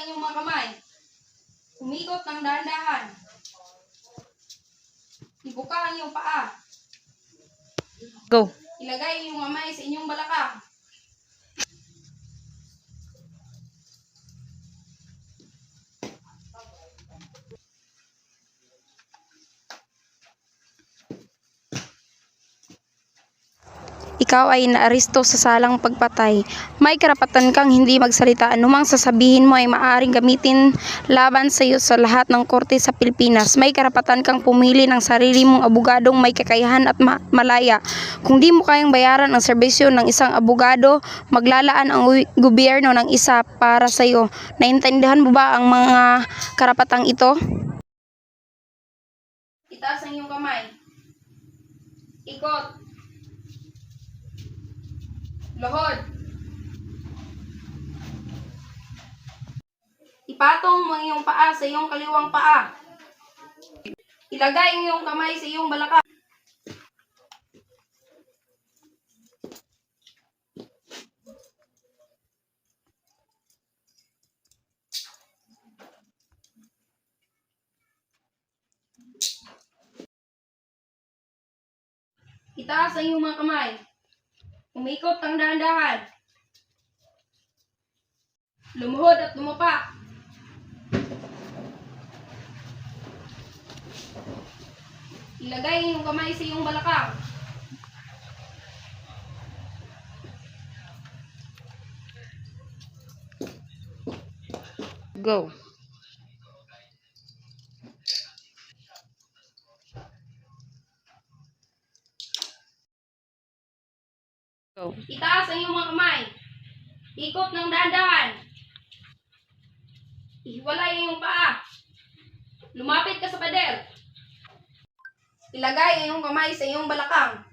ang inyong mga kamay. Umikot ng dahan-dahan. Ibuka ang iyong paa. Go. Ilagay ang iyong kamay sa inyong balakang. Ikaw ay naaresto sa salang pagpatay. May karapatan kang hindi magsalita. Anumang sasabihin mo ay maaaring gamitin laban sa iyo sa lahat ng korte sa Pilipinas. May karapatan kang pumili ng sarili mong abogadong may kakayahan at malaya. Kung di mo kayang bayaran ang serbisyo ng isang abogado, maglalaan ang gobyerno ng isa para sa iyo. Naintindihan mo ba ang mga karapatang ito? Itaas ang iyong kamay. Ikot. Luhod. Ipatong mo ang iyong paa sa iyong kaliwang paa. Ilagay ang iyong kamay sa iyong balakang. Itaas ang iyong mga kamay. Umikot ng dahan-dahan. Lumuhod at lumapa. Ilagay ang iyong kamay sa iyong balakang. Go. Go. Itaas ang iyong mga kamay. Ikot ng dahan-dahan. Ihiwalay ang iyong paa. Lumapit ka sa pader. Ilagay ang iyong kamay sa iyong balakang.